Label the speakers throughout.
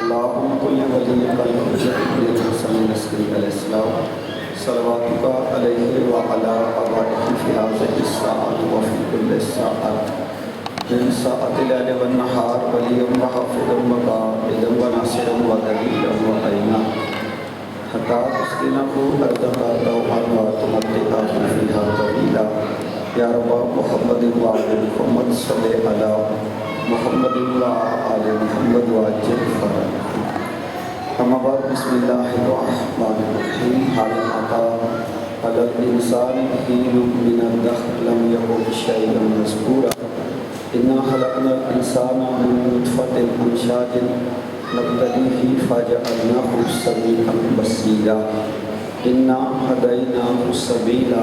Speaker 1: اللهم كل وليك الحجة الحسن العسكري عليه السلام صلواتك عليه وعلى آبائه في هذه الساعة وفي كل ساعة من ساعة الليل والنهار وليا وحافظا وقائدا وناصرا ودليلا وعينا حتى تسكنه أرضك طوعا وتمتعه فيها طويلا يا رب محمد وعلى محمد صل على محمد وعلى محمد وعجل فرجه. أما بعد بسم الله الرحمن الرحيم. هل أتى على الإنسان حين من الدهر لم يكن شيئا مذكورا إنا خلقنا الإنسان من نطفة أمشاج نبتليه فجعلناه سميعا بصيرا إنا هديناه السبيل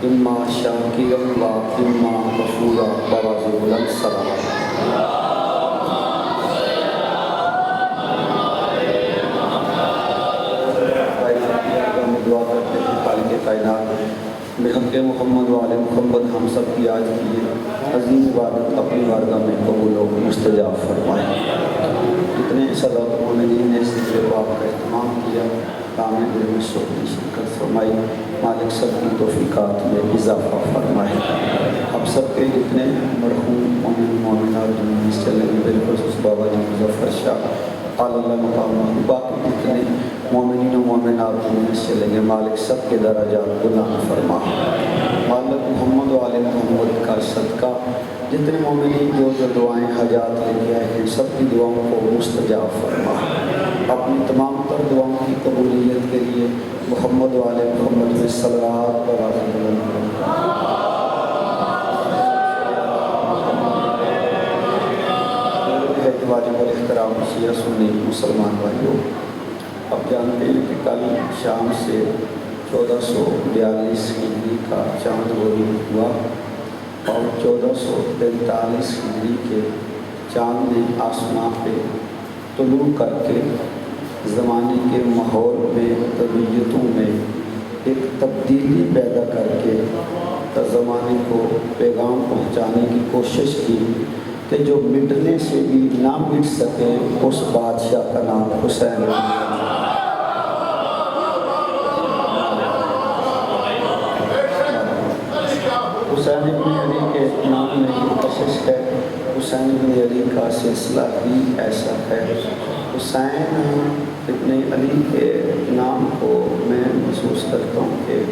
Speaker 1: إما شاكرا وإما كفورا بواسطة الصلاة. دعا کرتے ہیں خالق کائنات بحق محمد وعلی محمد ہم سب کی آج کی عظیم عبادت اپنی بارگاہ میں قبول و مستجاب فرمائے. جتنے صلوات مومنین نے ذکر پاک کا اہتمام کیا کامل دل میں شکر شرکت فرمائی. مالک سب کی توفیقات میں اضافہ فرمائے. اب سب کے جتنے مرحوم مومن مومنات جنہوں سے چلے بالخصوص بابا جی مظفر شاہ اللہ مقام باقی جتنے مومنین و مومنات جنہوں سے چلیں گے مالک سب کے درجات بلند فرما. مالک محمد و آل محمد کا صدقہ جتنے مومنین جو دعائیں حاجات لے کے آئے ہیں سب کی دعاؤں کو مستجاب فرما. اپنی تمام تر دعاؤں کی قبولیت کے لیے محمد و آل محمد میں صلوات و آواز بلند فرما. واجب الاحترام شیعہ سنی مسلمان بھائیوں، اب جانتے ہیں کہ کل شام سے 1442 ہجری کا چاند غروب ہوا اور 1443 ہجری کے چاند نے آسمان پہ طلوع کر کے زمانے کے ماحول میں طبیعتوں میں ایک تبدیلی پیدا کر کے زمانے کو پیغام پہنچانے کی کوشش کی کہ جو مٹنے سے بھی نہ مٹ سکے اس بادشاہ کا نام حسین ہے. حسین ابن علی کے نام میں یہ کوشش ہے. حسین ابن علی کا سلسلہ ہی ایسا ہے. حسین ابن علی کے نام کو میں محسوس کرتا ہوں کہ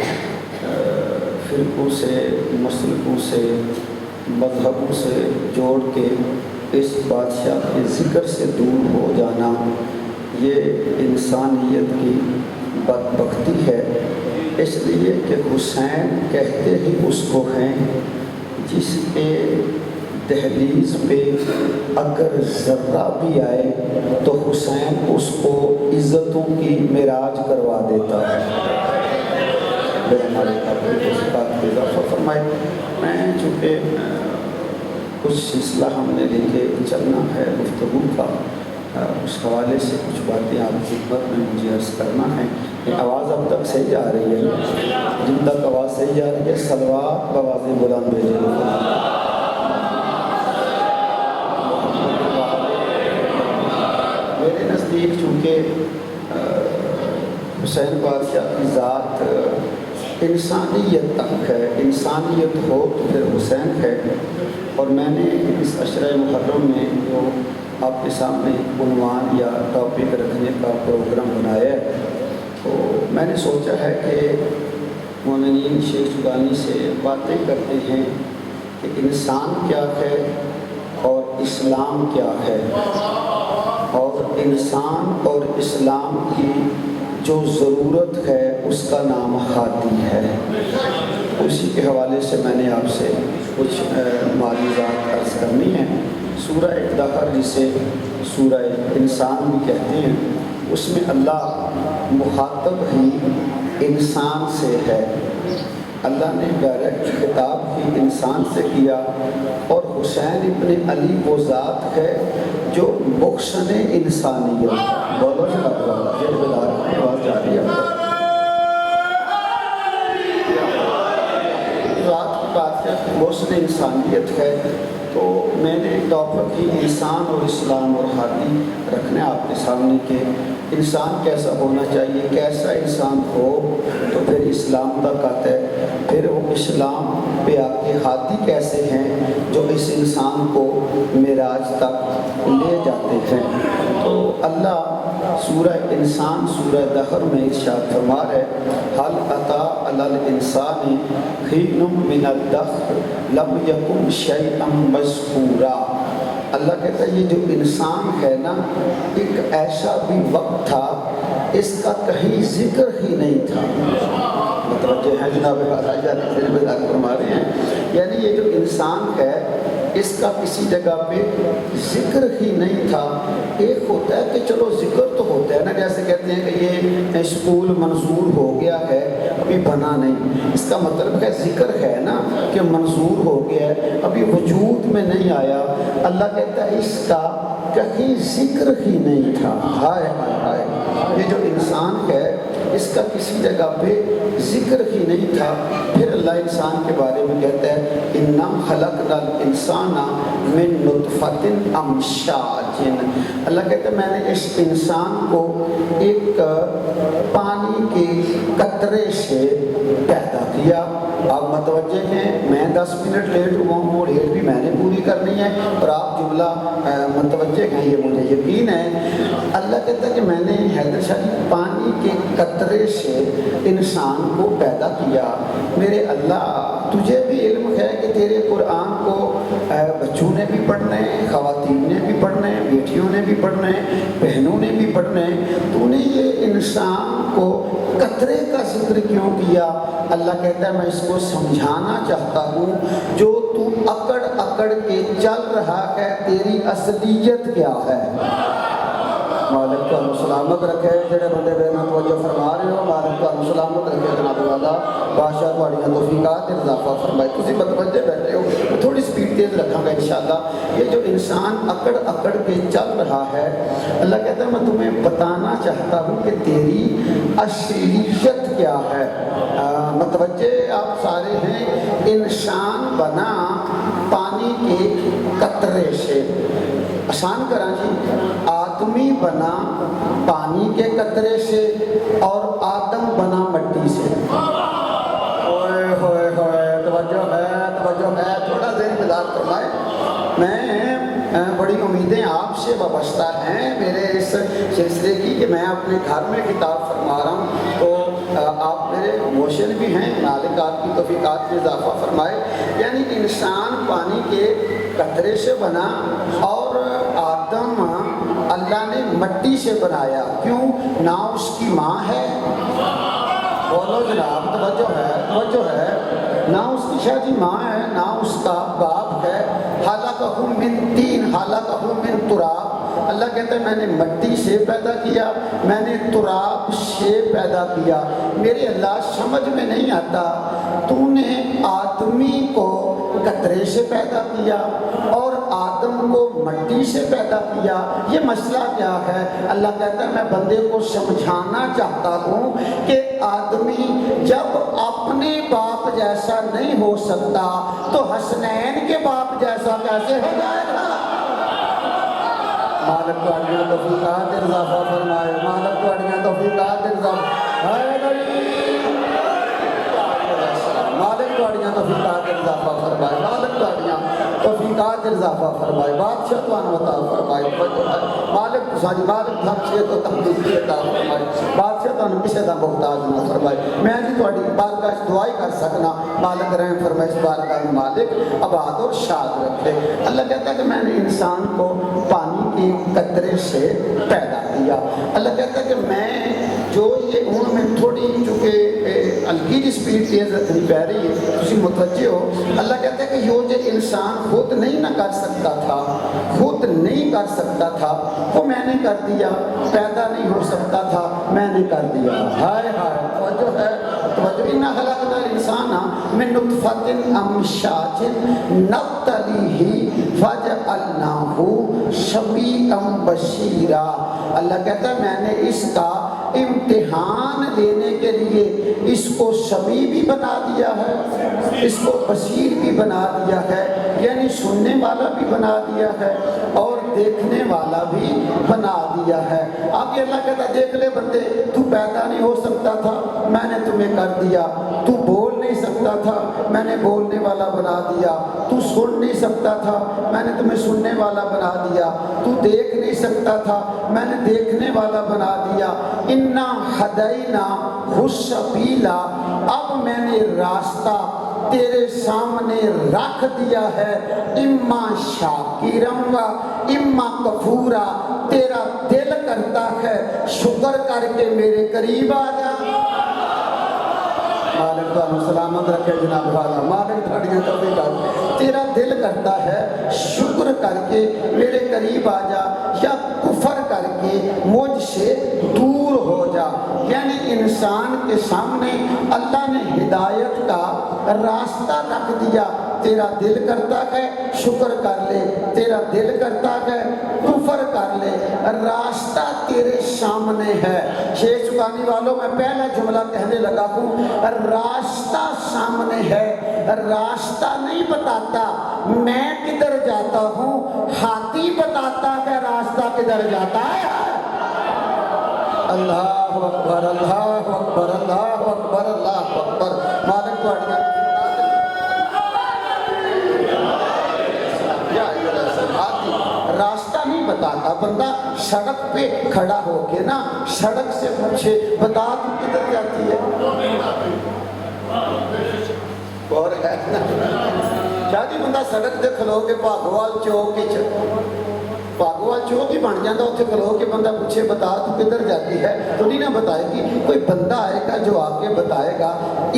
Speaker 1: فرقوں سے مسلکوں سے مذہبوں سے جوڑ کے اس بادشاہ کے ذکر سے دور ہو جانا یہ انسانیت کی بدبختی ہے. اس لیے کہ حسین کہتے ہی اس کو ہیں جس کے دہلیز پہ اگر ذرہ بھی آئے تو حسین اس کو عزتوں کی معراج کروا دیتا ہے. ہمارے اضافہ فرمائے. میں چونکہ کچھ سلسلہ ہم نے لے کے چلنا ہے گفتگو کا اس حوالے سے کچھ باتیں آپ کی خدمت میں مجھے عرض کرنا ہے. یہ آواز اب تک صحیح جا رہی ہے؟ جن تک آواز صحیح جا رہی ہے صلوات بآوازیں بلند بھیجیں. میرے نزدیک چونکہ حسین بادشاہ کی ذات انسانیت تک ہے، انسانیت ہو تو پھر حسین ہے. اور میں نے اس عشرہ محرم میں جو آپ کے سامنے عنوان یا ٹاپک رکھنے کا پروگرام بنایا ہے تو میں نے سوچا ہے کہ مومنین شیخ سودانی سے باتیں کرتے ہیں کہ انسان کیا ہے اور اسلام کیا ہے، اور انسان اور اسلام کی جو ضرورت ہے اس کا نام ہادی ہے. اسی کے حوالے سے میں نے آپ سے کچھ معلومات عرض کرنی ہیں. سورہ دہر جسے سورہ انسان بھی کہتے ہیں اس میں اللہ مخاطب ہی انسان سے ہے. اللہ نے ڈائریکٹ خطاب ہی انسان سے کیا. اور حسین ابن علی وہ ذات ہے جو مخشن انسانیت بولو سے آواز جا رہی ہے. ذات کی بادشاہ مخشن انسانیت ہے. تو میں نے ٹاپک ہی انسان اور اسلام اور ہادی رکھنا ہے آپ کے سامنے کہ انسان کیسا ہونا چاہیے، کیسا انسان ہو تو پھر اسلام تک آتا ہے، پھر وہ اسلام پہ آ کے ہادی کیسے ہیں جو اس انسان کو معراج تک لے جاتے ہیں۔ تو اللہ سورہ انسان سورہ دہر میں ارشاد فرما ہے حل اتی علی الانسان حین من الدہر لم یکن شیئا مذکورا۔ اللہ کہتا ہے یہ جو انسان ہے نا، ایک ایسا بھی وقت تھا اس کا کہیں ذکر ہی نہیں تھا۔ متوجہ ہیں جناب فرما رہے ہیں، یعنی یہ جو انسان ہے اس کا کسی جگہ پہ ذکر ہی نہیں تھا۔ ایک ہوتا ہے کہ چلو ذکر تو ہوتا ہے نا، جیسے کہتے ہیں کہ یہ اسکول منظور ہو گیا ہے ابھی بنا نہیں، اس کا مطلب ہے ذکر ہے نا کہ منظور ہو گیا ہے ابھی وجود میں نہیں آیا۔ اللہ کہتا ہے اس کا کہیں ذکر ہی نہیں تھا۔ ہائے ہائے، یہ جو انسان ہے اس کا کسی جگہ پہ ذکر ہی نہیں تھا۔ پھر اللہ انسان کے بارے میں کہتا ہے اِنَّا خَلَقْنَا الْإِنسَانَ مِن نُطْفَةٍ أَمْشَاجٍ۔ اللہ کہتا ہے میں نے اس انسان کو ایک پانی کے قطرے سے پیدا کیا۔ آپ متوجہ ہیں میں 10 منٹ لیٹ ہوا ہوں، اور لیٹ بھی میں نے پوری کرنی ہے، اور آپ جملہ متوجہ ہیں یہ مجھے یقین ہے۔ اللہ کہتا ہے کہ میں نے حیدر شاہ جی پانی کے قطرے سے انسان کو پیدا کیا۔ میرے اللہ تجھے بھی علم ہے کہ تیرے قرآن کو بچوں نے بھی پڑھنا ہے، خواتین نے بھی پڑھنا ہے، بیٹیوں نے بھی پڑھنا ہے، بہنوں نے بھی پڑھنا ہے، تو نے یہ انسان کو قطرے کا ذکر کیوں کیا؟ اللہ کہتا ہے میں اس کو سمجھانا چاہتا ہوں جو تو اکڑ اکڑ کے چل رہا ہے تیری اصلیت کیا ہے۔ مالک کا سلامت رکھے جڑے بندے بے نہ توجہ فرما رہے ہو، مالک کا سلامت رکھے جناب والا بادشاہ تھوڑیاں توفیقات اضافہ فرمائے۔ تسی متوجہ بیٹھے ہو، تھوڑی سپیڈ تیز رکھاں گا انشاءاللہ۔ یہ جو انسان اکڑ اکڑ کے چل رہا ہے، اللہ کہتا ہے میں تمہیں بتانا چاہتا ہوں کہ تیری اصلیت کیا ہے۔ متوجہ آپ سارے ہیں، انسان بنا پانی کے قطرے سے، آسان کرا جی، آدمی بنا پانی کے قطرے سے اور آدم بنا مٹی سے۔ ہوئے ہوئے ہوئے، توجہ ہے، تھوڑا ذہن بیدار فرمائے۔ میں بڑی امیدیں آپ سے وابستہ ہیں میرے اس سلسلے کی کہ میں اپنے گھر میں خطاب فرما رہا ہوں، تو آپ میرے موشن بھی ہیں، مالک آپ کی توفیقات میں اضافہ فرمائے۔ یعنی انسان پانی کے قطرے سے بنا اور آدم اللہ نے مٹی سے بنایا۔ کیوں؟ نہ اس کی ماں ہے، بولو جناب، توجہ ہے، نہ اس کی شادی ماں ہے، نہ اس کا باپ ہے۔ خلقہ من طین، خلقہ من تراب۔ اللہ کہتا ہے میں نے مٹی سے پیدا کیا، میں نے تراب سے پیدا کیا۔ میرے اللہ سمجھ میں نہیں آتا، تو نے آدمی کو قطرے سے پیدا کیا اور آدم کو مٹی سے پیدا کیا، یہ مسئلہ کیا ہے؟ اللہ کہتا ہے میں بندے کو سمجھانا چاہتا ہوں کہ آدمی جب اپنے باپ جیسا نہیں ہو سکتا تو حسنین کے باپ جیسا کیسے ہو جائے گا؟ مالک کو اڑیاں توفیقات اضافہ فرمائے، مالک کو اڑیاں توفیقات اضافہ، مالک کو اڑیاں توفیقات اضافہ فرمائے، مالک کو اڑیاں توفیقات اضافہ فرمائے، بادشاہ تو عطا فرمائے، مالک ساری مالک ہم سے تو تقدیر عطا فرمائے، بادشاہ تو کسی دا محتاج نہ فرمائے۔ میں جی تھوڑی بارگاہ دعائی کر سکنا، مالک رحم فرمائے، اس بارگاہ میں مالک آباد اور شاد رکھے۔ اللہ کہتا ہے کہ میں نے انسان کو پانی کے قطرے سے پیدا کیا۔ اللہ کہتا ہے کہ میں جو یہ ہوں میں تھوڑی چونکہ ہلکی جی سپیڈ تیز رکھنی پہ رہی ہے، تسی متوجہ ہو۔ اللہ کہتا ہے کہ یہ جو انسان خود نہیں نہ کر سکتا تھا، خود نہیں کر سکتا تھا، وہ میں نے کر دیا، پیدا نہیں ہو سکتا تھا، میں نے کر دیا۔ ہائے ہائے، توجہ ہے، توجہ۔ اِنَّا خَلَقْنَا الْإِنسَانَ مِن نُطْفَةٍ أَمْشَاجٍ نَبْتَلِيهِ فَجَعَلْنَاهُ سَمِيعًا بَصِيرًا۔ اللہ کہتا ہے میں نے اس کا امتحان لینے کے لیے اس کو سمیع بھی بنا دیا ہے، اس کو بصیر بھی بنا دیا ہے۔ یعنی سننے والا بھی بنا دیا ہے اور دیکھنے والا بھی بنا دیا ہے. اب یہ اللہ کہتا دیکھ لے بندے, تو پیدا نہیں ہو سکتا تھا, میں نے تمہیں کر دیا. تو بول نہیں سکتا تھا, میں نے بولنے والا بنا دیا. تو سن نہیں سکتا تھا, میں نے تمہیں سننے والا بنا دیا. تو دیکھ نہیں سکتا تھا, میں نے دیکھنے والا بنا دیا. انا ہدینا السبیلا, اب میں نے راستہ تیرے سامنے رکھ دیا ہے. اما شاکرا و اما کفورا, تیرا دل کرتا ہے شکر کر کے میرے قریب آ جا. مالک تانوں سلامت رکھے جناب والا, مالک تھوڑیاں توفیقات. تیرا دل کرتا ہے شکر کر کے میرے قریب آ جا, یا کفر کر کے مجھ سے دور ہو جا. یعنی انسان کے سامنے اللہ نے ہدایت کا راستہ رکھ دیا. تیرا دل کرتا ہے شکر کر لے, تیرا دل کرتا ہے کفر کر لے, راستہ تیرے سامنے ہے. شیخ سکانی والوں میں پہلا جملہ کہنے لگا ہوں, راستہ سامنے ہے, راستہ نہیں بتاتا میں کدھر جاتا ہوں, ہاتھی بتاتا ہے راستہ کدھر جاتا ہے. اللہ اکبر, اللہ اکبر, اللہ اکبر, اللہ اکبر. مالک تو راستہ نہیں بتاتا. بندہ سڑک پہ کھڑا ہو کے نا سڑک سے پوچھے بتا تو کدھر جاتی ہے, اور ہے نا شادی بندہ سڑک دے کھلو کے بھاگوال چوک بھاگوال چوک ہی بن جاتا, اتنے کھلو کے بندہ پوچھے بتا تو کدھر جاتی ہے, تو نہیں نہ بتائے گی. کوئی بندہ آئے گا جو آ کے بتائے گا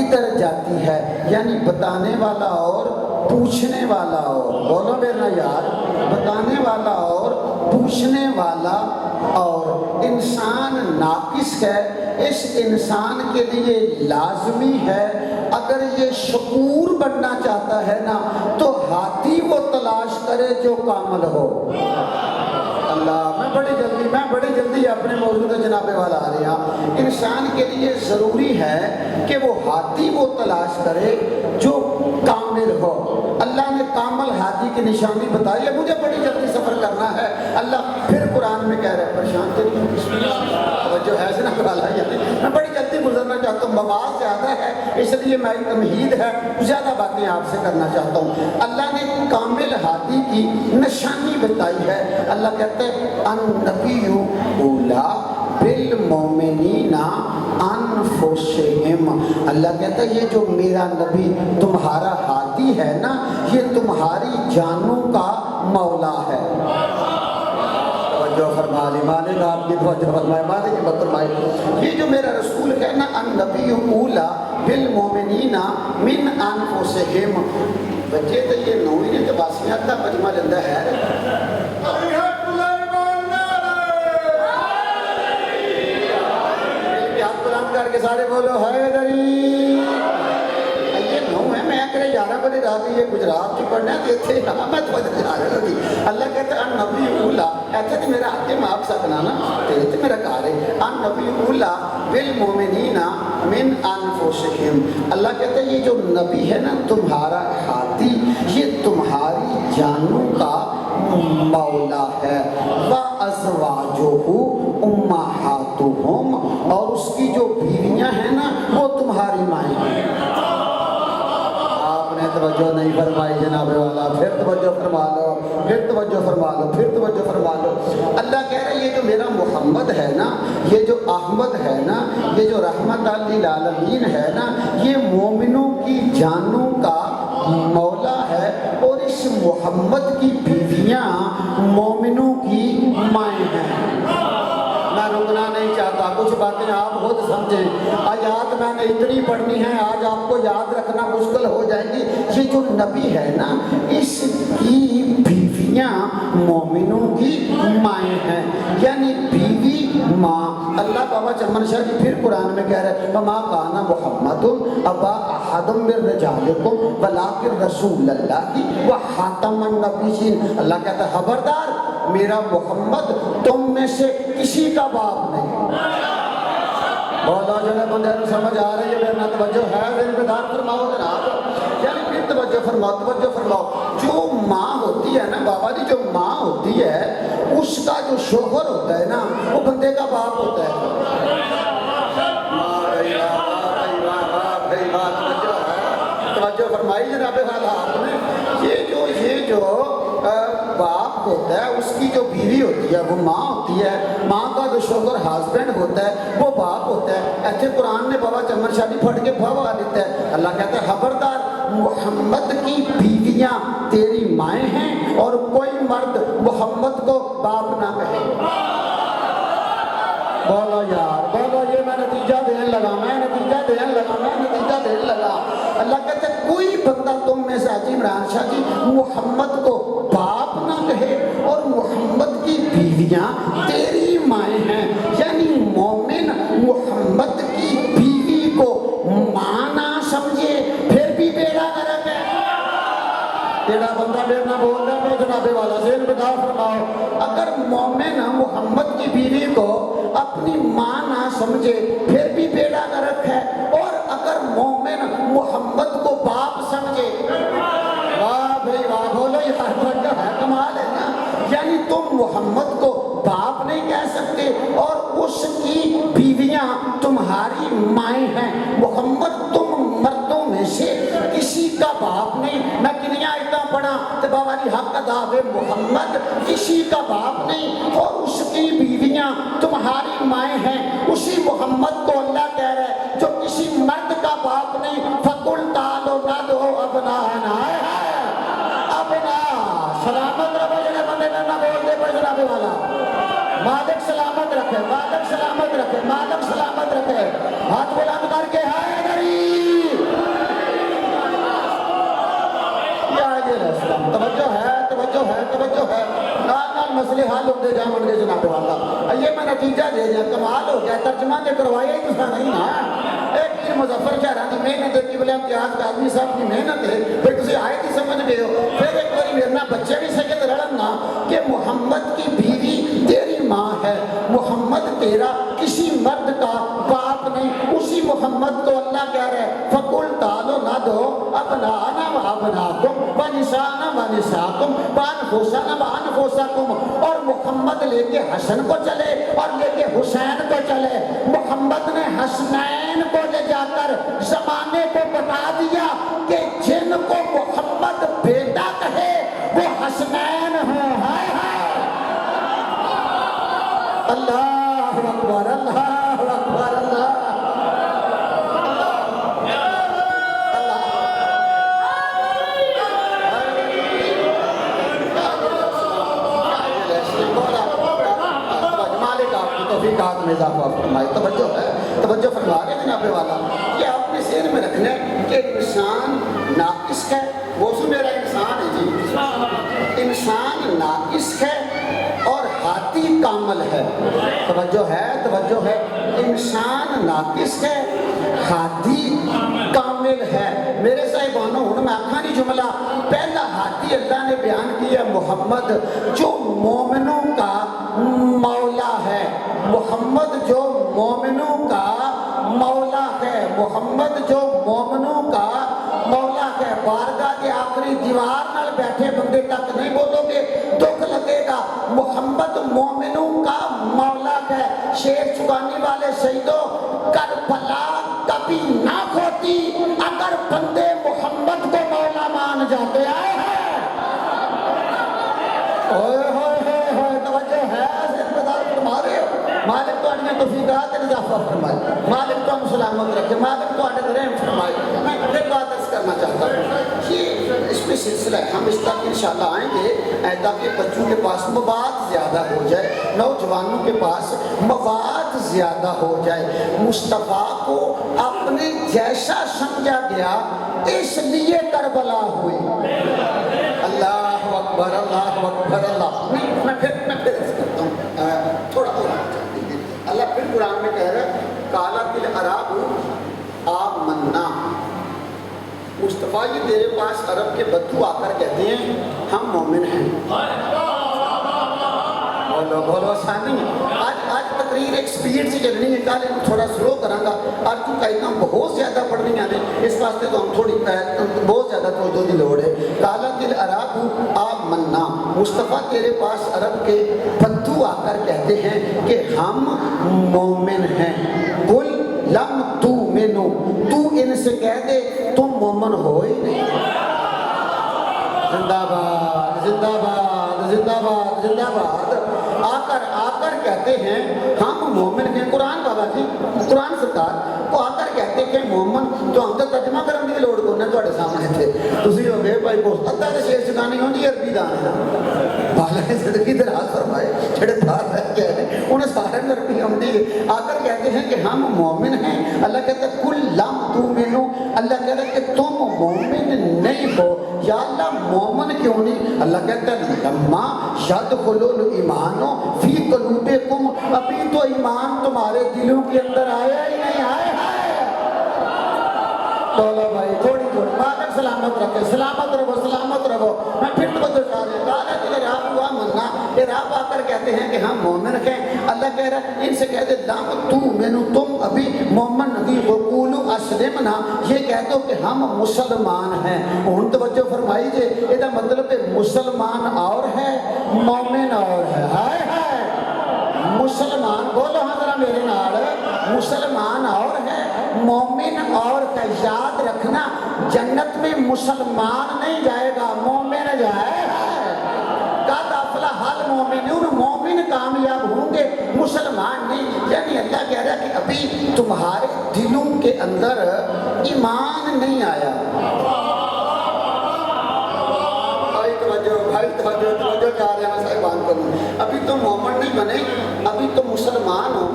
Speaker 1: ادھر جاتی ہے. یعنی بتانے والا اور پوچھنے والا اور, بولو میرا یار, بتانے والا اور پوچھنے والا اور. انسان ناقص ہے, اس انسان کے لیے لازمی ہے اگر یہ شکور بننا چاہتا ہے نا تو ہاتھی کو تلاش کرے جو کامل ہو. اللہ, میں بڑی جلدی اپنے موضوع کا جناب والا آ رہے ہیں. انسان کے لیے ضروری ہے کہ وہ ہاتھی کو تلاش کرے جو کامل ہو. اللہ نے کامل ہاتھی کی نشانی بتائی ہے. مجھے بڑی جلدی سفر کرنا ہے. اللہ پھر قرآن میں کہہ رہا ہے پریشان تیری جو ہے نا والا, یعنی میں بڑی جلدی گزرنا چاہتا ہوں, بواز زیادہ ہے اس لیے میری تمہید ہے, زیادہ باتیں آپ سے کرنا چاہتا ہوں. اللہ نے کامل ہاتھی کی نشانی بتائی ہے. اللہ کہتا ہے النبی اولا بالمومنین انفسہم. اللہ کہتا ہے یہ جو میرا نبی تمہارا ہاتھی ہے نا یہ تمہاری جانوں کا مولا ہے. توجہ فرما لی مالک, آپ کی توجہ فرمائے مالک کی بات فرمائے. یہ جو میرا رسول ہے نا النبی اولا بالمومنین من انفسہم, بچے تو یہ نویں نے تو باسیات کا مجمع لیندہ ہے. کر کے سارے بولو حیدری. یہ نو ہے, میں کرے 11 بجے رات یہ گجرات کی پڑھنا ہے دیتے نا میں تو بدل جا رہا تھی. اللہ کہتا ہے النبی اولا, ایسا تو میرا حق میں آپ سکنا نا, تو میرا کار ہے. النبی اولا بالمومنین من انفسہم. اللہ کہتا ہے یہ جو نبی ہے نا تمہارا ہاتھی یہ تمہاری جانوں کا مولا ہے. وَأَزْوَاجُهُ أُمَّهَاتُهُمْ, اور اس کی جو بیویاں ہیں نا وہ تمہاری مائیں ہیں. آپ نے توجہ نہیں فرمائی جناب والا, پھر توجہ فرما لو, پھر توجہ فرما لو, پھر توجہ فرما لو. اللہ کہہ رہا ہے یہ جو میرا محمد ہے نا, یہ جو احمد ہے نا, یہ جو رحمت للعالمین ہے نا, یہ مومنوں کی جانوں کا مولا ہے. اور اس محمد کی بیویاں مومنوں کی مائیں ہیں. میں رکنا نہیں چاہتا, کچھ باتیں آپ خود سمجھیں. آیات میں نے اتنی پڑھنی ہے آج آپ کو یاد رکھنا مشکل ہو جائے گی. یہ جو نبی ہے نا اس کی بیویاں مومنوں کی مائیں ہیں. یعنی بیوی ماں. اللہ بابا چمن شاہ جی پھر قرآن میں کہہ رہے ہیں وما کان محمد ابا احد من رجالکم ولکن رسول اللہ وخاتم النبیین. اللہ کہتا ہے خبردار میرا محمد تم میں سے کسی کا باپ نہیں. بولو جو بندے کو سمجھ آ رہی ہے, میرا توجہ ہے, میرے بیدار فرماؤ جناب. یعنی توجہ فرماؤ توجہ فرماؤ. جو ماں ہوتی ہے نا بابا جی، جو ماں ہوتی ہے اس کا جو شوہر ہوتا ہے نا وہ بندے کا باپ ہوتا ہے. توجہ فرمائی جناب والا آپ نے. یہ جو باپ ہوتا ہے اس کی جو بیوی ہوتی ہے وہ ماں ہوتی ہے. ماں کا جو شوہر ہسبینڈ ہوتا ہے وہ باپ ہوتا ہے. ایسے قرآن نے بابا چمن شادی پھٹ کے بھوا دیتا ہے. اللہ کہتا ہے خبردار محمد کی بیویاں تیری مائیں ہیں اور کوئی مرد محمد کو باپ نہ کہے. بولو یار بولو. یہ میں نتیجہ دینے لگا اللہ کہتے ہیں کوئی بندہ تم میں سے حاجی عمران شاہ جی محمد کو باپ نہ کہے اور محمد کی بیویاں تیری مائیں ہیں. یعنی مومن محمد کی بیوی کو ماں نہ سمجھے پھر بھی بیڑا غرق ہے. تیرا بندہ بیرنا بول رہا ہے جناب والا ذہن بتا فرماؤ. اگر مومن محمد کی بیوی کو اپنی ماں نہ سمجھے پھر بھی بیڑا غرق ہے. اور اگر مومن محمد کو باپ سمجھے واہ بھائی واہ بولو یہ ہے کمال ہے نا. یعنی تم محمد کو باپ نہیں کہہ سکتے اور اس کی بیویاں تمہاری مائیں ہیں. محمد تم مردوں میں سے کسی کا باپ نہیں. میں کنیا اتنا پڑھا تو بابا جی حق ادا ہے. محمد کسی کا باپ نہیں اور اس کی بیویاں تمہاری مائیں ہیں. اسی محمد کو اللہ کہہ رہا ہے جو کسی مرد کا باپ نہیں. فَقُلْ تَعَالَوْا نَدْعُوا أَبْنَاءَنَا ابنا سلامت رکھے. جنہیں بندے میں نہ بول دے پر جناب والا مالک سلامت رکھے مالک سلامت رکھے مالک سلامت رکھے. ہاتھ بلند کر کے ہائے غریب یا یہ رسول. توجہ ہے توجہ ہے توجہ ہے. نال مسئلے حل ہوتے جا من گے جناب والا. یہ میں نتیجہ دے دیا کمال ہو گیا. ترجمہ نے کروایا ہی تو نہیں نا. ایک پیر مظفر شہران کی محنت ہے کہ بلے امتیاز قاضمی صاحب کی محنت ہے. پھر تسی آئے تھی سمجھ گئے ہو. پھر ایک باری میرنا بچے بھی سکت رڑنا کہ محمد کی بیوی تیری ماں ہے. محمد تیرا کسی مرد کا باپ نہیں. اسی محمد کو اللہ کہہ رہے فَقُلْ تَعَالَوْا نَدْعُوا أَبْنَاءَنَا وَأَبْنَاءَكُمْ وَنِسَاءَنَا وَنِسَاءَكُمْ وَأَنفُسَنَا وَأَنفُسَكُمْ. اور محمد لے کے حسن کو چلے اور لے کے حسین کو چلے. محمد نے حسنین کو لے جا کر زمانے کو بتا دیا کہ جن کو محمد بیٹا کہے وہ حسنین ہیں. ہائے ہائے اللہ اکبر اللہ اکبر اللہ. توفیقات میں اضافہ فرمائے. توجہ ہے توجہ فرما رہے ہیں جناب والا. یہ آپ نے ذہن میں رکھنا ہے کہ انسان ناقص ہے. موضوع میرا انسان ہے جی. انسان ناقص ہے اور ہاتھی کامل ہے. توجہ ہے توجہ ہے. انسان ناقص ہے ہاتھی کامل ہے. میرے صاحبانوں ہوں میں آکھا نہیں جملہ. پہلا ہاتھی اللہ نے بیان کیا محمد جو مومنوں کا مولا ہے. محمد جو مومنوں کا مولا ہے. محمد جو مومنوں کا مولا ہے. بارگاہ کے آخری دیوار نال بیٹھے بندے تک نہیں بولو گے دکھ لگے گا. محمد مومنوں کا مولا ہے. شیر چکانی والے شہیدوں کربلا کبھی نہ کھوتی اگر بندے محمد کو مولا مان جاتے. آئے ہیں ہوئے ہوئے ہوئے ہوئے. توجہ ہے فرما رہے ہو. مالک تو اپنے توفیقات اضافہ فرمائے. مالک تو ہم سلامت رکھے. مالک تو اپنے رحم فرمائے. میں ایک بات عرض کرنا چاہتا ہوں. یہ اس میں سلسلہ ہے. ہم اس تک انشاءاللہ آئیں گے تاکہ بچوں کے پاس مواد زیادہ ہو جائے. نوجوانوں کے پاس مواد زیادہ ہو جائے. مصطفیٰ کو اپنے جیسا سمجھا گیا اس لیے کربلا ہوئی. اللہ اکبر اللہ اکبر اللہ. میں پھر عرض کرتا ہوں تھوڑا اور اللہ پھر قرآن میں کہہ رہا ہے قالت العرب آمنا. مصطفیٰ یہ تیرے پاس عرب کے بدو آ کر کہتے ہیں ہم مومن ہیں. بولو بولو ثانی. آج تقریر تقریر ایک سپیڈ سے چلنی ہے، کل تھوڑا سلو کراں اور قائداں بہت زیادہ پڑھنیاں نے، اس واسطے تو ہم تھوڑی بہت زیادہ توجہ کی لوڑ ہے۔ قالت العرب آمنا، مصطفیٰ تیرے پاس عرب کے پھتو آ کر کہتے ہیں کہ ہم مومن ہیں۔ قل لم تؤمنوا، تو ان سے کہہ دے تم مومن ہو ہی نہیں۔ زندہ باد زندہ باد زندہ باد زندہ باد۔ آ کر کہتے ہیں ہم مومن ہیں۔ قرآن بابا جی، قرآن سرکار وہ آ کر کہتے کہ مومن تو ہم تو ترجمہ کرنے کی لوڑ کو تھوڑے سامنے تھے، تھی ہو گئے بھائی پوسٹ ادھا تو شیر چکانی ہوں جی عربی دان ہے بالا زندگی دراز فرمائے جڑے باہر رہ گئے ہیں انہیں سارے عربی آتی ہے۔ آ کر کہتے ہیں کہ ہم مومن ہیں۔ اللہ کہتا ہے کل لم تؤمنوا، اللہ کہتا ہے کہ تم مومن نہیں ہو۔ یا اللہ مومن کیوں نہیں؟ اللہ کہتا ہے لما یدخل الایمان فی قلوبکم، ابھی تو ایمان تمہارے دلوں کے اندر آیا ہی نہیں۔ آئے بولو بھائی تھوڑی تھوڑی مالک سلامت رکھے، سلامت رہو سلامت رہو۔ میں پھر تو دکھا دیں قالت العرب ہوا منا، عرب آ کر کہتے ہیں کہ ہم مومن ہیں۔ اللہ کہہ رہا ہے ان سے کہہ دے لم تؤمنوا، تم ابھی مومن نہیں ہو۔ قولوا اسلمنا، یہ کہہ دو کہ ہم مسلمان ہیں۔ ہن توجہ فرمائی جے، یہ مطلب ہے مسلمان اور ہے مومن اور ہے۔ ہائے ہائے مسلمان بولو ہاں ذرا میرے نال، مسلمان اور ہے مومن اور کا یاد رکھنا، جنت میں مسلمان نہیں جائے گا مومن جائے گا۔ قد افلح المؤمنون، مومن کامیاب ہوں گے مسلمان نہیں۔ یعنی اللہ کہہ رہا ہے کہ ابھی تمہارے دلوں کے اندر ایمان نہیں آیا۔ توجہ کیا رہے ہیں میں صاحبان کروں، ابھی تم مومن نہیں بنے، ابھی تم مسلمان ہو۔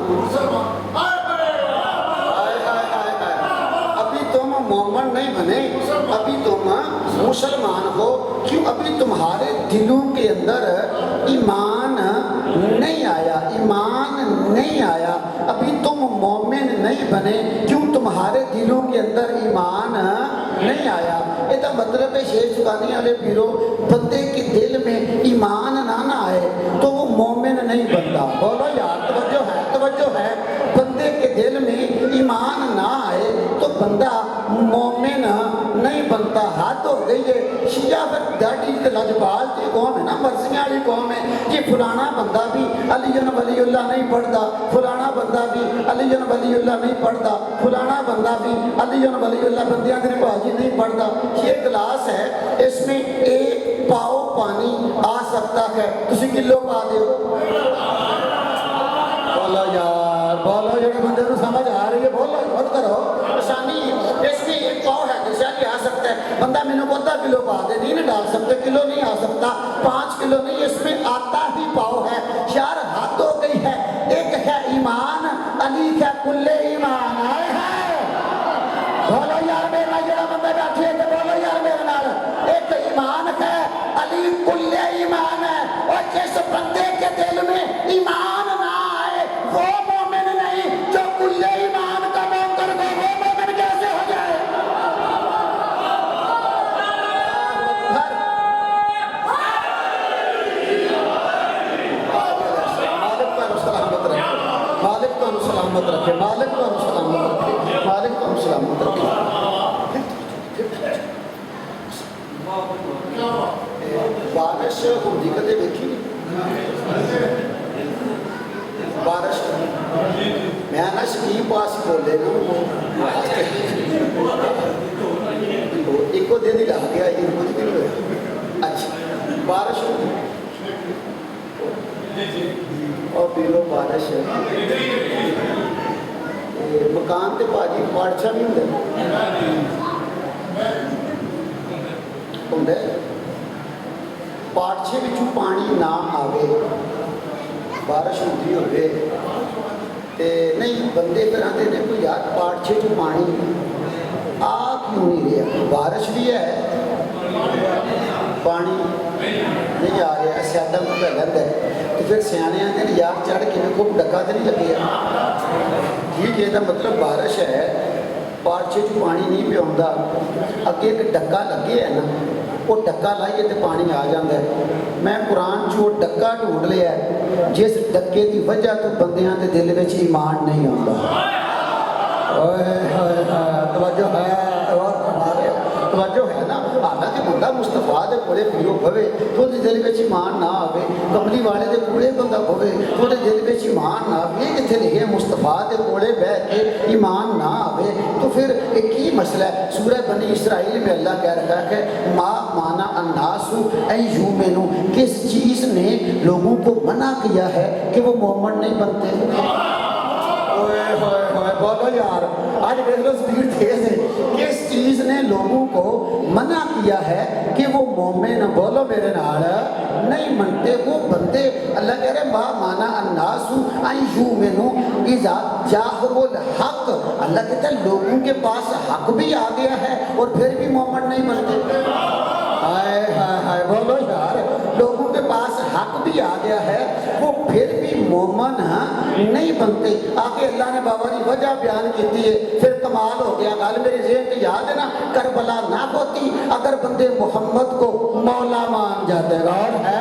Speaker 1: ابھی تم مومن نہیں بنے، ابھی تم مسلمان ہو۔ کیوں؟ ابھی تمہارے دلوں کے اندر ایمان نہیں آیا، ایمان نہیں آیا، ابھی تم مومن نہیں بنے۔ کیوں؟ تمہارے دلوں کے اندر ایمان نہیں آیا۔ یہ مطلب ہے شیر چکانی والے پیرو، بندے کے دل میں ایمان نہ آئے تو وہ مومن نہیں بنتا۔ بولو یار توجہ ہے، بندے کے دل میں ایمان نہ آئے تو بندہ مومن نہیں بنتا۔ حد ہو گئی ہے، شیعہ پھر ڈاڈی لجپال کی قوم ہے نا، مرضیاں والی قوم ہے کہ فلانا بندہ بھی علی ولی اللہ نہیں پڑھتا، فلانا بندہ بھی علی ولی اللہ نہیں پڑھتا، فلانا بندہ بھی علی ولی اللہ بندیاں کے باجی نہیں پڑھتا۔ یہ گلاس ہے، اس میں ایک پاؤ پانی آ سکتا ہے، تسی کلو پا دیو۔ بولو یار بولو، جڑے بندے کو سمجھ آ رہی ہے بولو مت کرو آسانی۔ اس میں ایک پاؤ ہے نشانی آ سکتا ہے، بندہ میں نے کو آدھا کلو پا دے، نہیں ڈال سکتے، کلو نہیں آ سکتا، 5 کلو نہیں، اس میں آتا ہی پاؤ ہے۔ یار حد ہو گئی ہے، ایک ہے ایمان، علی ہے کل ایمان۔ آئے ہے بولو یار میرے نال جڑا بندہ بیٹھے ہے بولو یار میرے نال، ایک ایمان ہے علی کل ایمان ہے۔ اور جس بندے کے دل میں ایمان نہ آئے وہ مومن نہیں، جو کل ایمان کا منکر ہو وہ مومن کیسے ہو جائے؟ مالک تو سلامت رکھے، مالک تو سلامت رکھے، مالک تو سلامت رکھے۔ بارش ہوتی کدے دیکھی بارش میں نا شکیب پاس بولے نا ایک کو دن لا گیا ایک کچھ دن ہوا۔ اچھا بارش ہوتی اور پیلو بارش مکان تے باجی پارچا نہیں ہوتا، پارچے بچوں پانی نہ آوے، بارش ہوتی ہوئے تے نہیں بندے پھر آتے ہیں کوئی یار پارچے چ پانی آ کیوں نہیں رہا؟ بارش بھی ہے پانی نہیں آ رہا، سیادہ کو پہ لگ ہے تو پھر سیانے آتے ہیں یار چڑھ کے میں خوب ڈکا تو نہیں لگے ٹھیک ہے، مطلب بارش ہے پارچے چ پانی نہیں پہ آتا، اگے ایک ڈکا لگے ہے نا وہ ڈکا لائیے تو پانی آ جاتا ہے. میں قرآن چ وہ ڈکا ڈھونڈ لیا ہے جس ڈکے کی وجہ تو بندیاں دے دل میں ایمان نہیں آتا. توجہ ہے توجہ ہے نا. حالانکہ بندہ مصطفیٰ دے کولے پیو ہوے تو دل میں ایمان نہ آوے, کملی والے دے کولے بندہ ہوے تو دل میں ایمان نہ آوے, جتھے لکھے مصطفیٰ دے کولے بیٹھ کے ایمان نہ آوے تو پھر ایک ہی مسئلہ ہے. سورہ بنی اسرائیل میں اللہ کہہ رہا ہے کہ ما مانا الناس ان یؤمنوا, کس چیز نے لوگوں کو منع کیا ہے کہ وہ مومن نہیں بنتے. بولو یار, آج دیکھ لو سپیڈ تیز ہے. کس چیز نے لوگوں کو منع کیا ہے کہ وہ مومن, بولو میرے نال, نہیں منتے وہ بندے. اللہ کہہ رہے ما مانا الناس ان یؤمنوا اذا جاءهم الحق. اللہ کہتا ہے لوگوں کے پاس حق بھی آ گیا ہے اور پھر بھی مومن نہیں بنتے. ہائے ہائے ہائے, بولو یار, لوگوں کے پاس حق بھی آ گیا ہے وہ پھر بھی مومن نہیں بنتے. آگے اللہ نے بابا کی وجہ بیان کی ہے, پھر کمال ہو گیا. گل میرے ذہن میں یاد ہے نا, کربلا نہ ہوتی اگر بندے محمد کو مولا مان جاتے. غور ہے,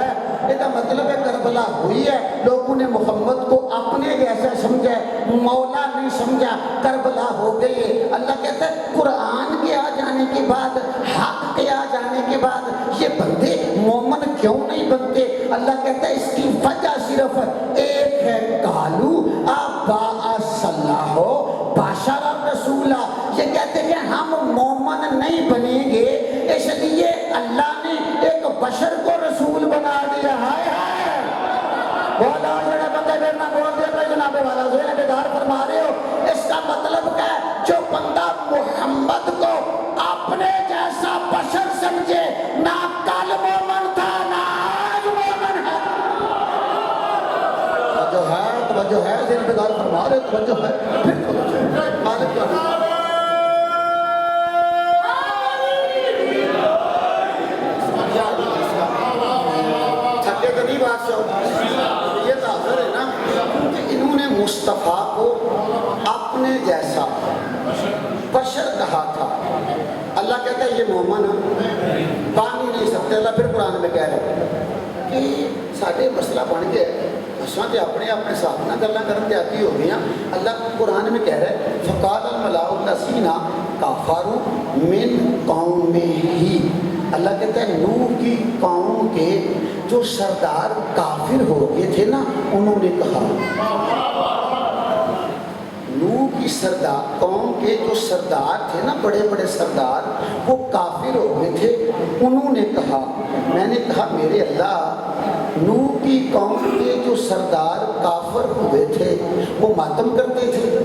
Speaker 1: یہ مطلب ہے کربلا ہوئی ہے, لوگوں نے محمد کو اپنے جیسا سمجھا, مولا نہیں سمجھا, کربلا ہو گئی ہے. اللہ کہتا ہے قرآن کے آ جانے کے بعد, حق کے آ جانے کے بعد یہ بندے مومن کیوں نہیں بنتے؟ اللہ کہتا ہے اس کی وجہ صرف ایک ہے, کالو آبا صلاح باشر رسولہ. یہ کہتے ہیں ہم مومن نہیں بنیں گے, اس لیے اللہ نے ایک بشر کو رسول بنا دیا. ہائے ہائے, بولا جڑے بندے پھر نہ بول دے کوئی جناب والا ذہن بیدار فرما رہے ہو. اس کا مطلب کیا ہے؟ جو بندہ محمد کو اپنے جیسا بشر سمجھے, نہ کل مومن تھا نہ آج مومن ہے. توجہ ہے ذہن بیدار فرما رہے, توجہ ہے. پھر مالک کا یہ ظاہر ہے نا کہ انہوں نے مصطفیٰ کو اپنے جیسا بشر کہا تھا. اللہ کہتا ہے یہ مومن بن ہی نہیں سکتے. اللہ پھر قرآن میں کہہ رہے ہیں کہ سارے مسئلہ بن گیا, اساں تے اپنے اپنے ساتھ نہ گلاں کرن تے عادی ہو گئے. اللہ قرآن میں کہہ رہا ہے فقال الملأ الذین کفروا من قومہ. اللہ کہتا ہے نوح کی قوم کے جو سردار کافر ہو گئے تھے نا, انہوں نے کہا, نوح کی سردار قوم کے جو سردار تھے نا, بڑے بڑے سردار, وہ کافر ہو گئے تھے. انہوں نے کہا, میں نے کہا میرے اللہ, نوح کی قوم کے جو سردار کافر ہوئے تھے وہ ماتم کرتے تھے.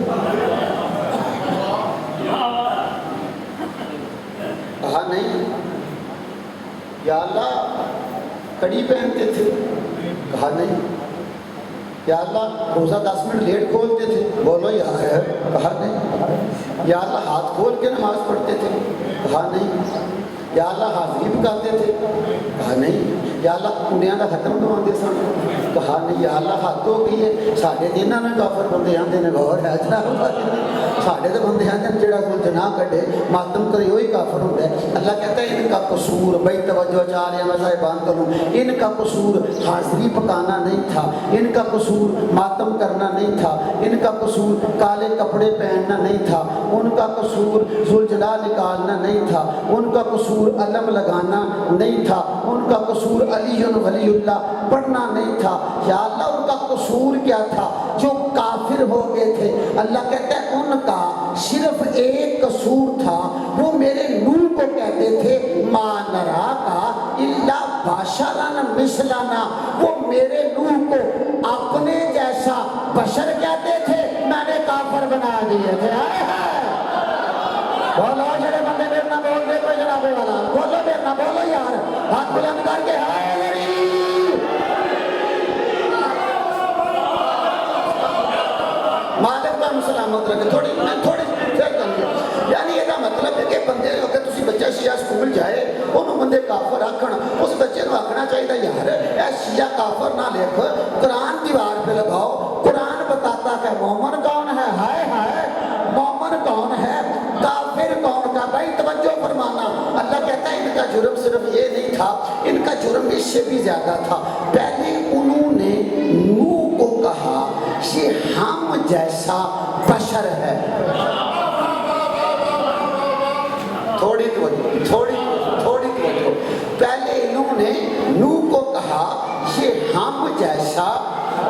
Speaker 1: کہا نہیں. یا اللہ کڑی پہنتے تھے؟ کہا نہیں. یا اللہ روزہ 10 منٹ لیٹ کھولتے تھے؟ بولو یا ہے. کہا نہیں. یا اللہ ہاتھ کھول کے نماز پڑھتے تھے؟ کہا نہیں. یا اللہ حاضری پکاتے تھے؟ کہا نہیں. یا اللہ کنڈیاں کا ختم کرواتے سن؟ کہا نہیں. یا اللہ حد ہو گئی ہے, سارے دنوں میں کافر بندے آتے ہیں. غور ہے سارے تو بندے آتے ہیں جہاں کوئی جناح کٹے ماتم کرے وہی کافر ہوتا ہے. اللہ کہتا ہے ان کا قصور, بھائی توجہ چاہ رہے ہیں میں صاحبان کروں, ان کا قصور حاضری پکانا نہیں تھا, ان کا قصور ماتم کرنا نہیں تھا, ان کا قصور کالے کپڑے پہننا نہیں تھا, ان کا قصور ذوالجلال نکالنا نہیں تھا, ان کا قصور علم لگانا نہیں تھا, ان کا قصور علی ولی اللہ پڑھنا نہیں تھا. یا اللہ ان کا قصور کیا تھا جو کافر ہو گئے تھے؟ اللہ کہتا ہے ان کا صرف ایک قصور تھا, وہ میرے نور کو کہتے تھے ما نراکا الا بشرا مثلنا. وہ میرے نور کو اپنے جیسا بشر کہتے تھے, میں نے کافر بنا دیے تھے. بولو جڑے بندے میرے نہ بول دے کوئی جناب والا, بولو میرے نہ بولو یار, ہاتھ بلند کر کے مالک کا سلامت رکھے. تھوڑی یعنی یہ مطلب ہے کہ بندے اگر تسی بچہ شیعہ سکول جائے انہوں بندے کافر آکھن, اس بچے کو آکھنا چاہیے یار اے شیعہ کافر نہ لکھ, قرآن دیوار پہ لگاؤ, قرآن بتاتا کہ مومن کون ہے. ہائے ہائے, مومن کون ہے, کافر کون کا. بھائی توجہ فرمانا, اللہ کہتا ہے ان کا جرم صرف یہ تھا، ان کا جرم اس سے بھی زیادہ تھا۔ پہلے انہوں نے نوح کو کہا یہ ہم جیسا بشر ہے۔ تھوڑی توجہ، پہلے انہوں نے نوح کو کہا یہ ہم جیسا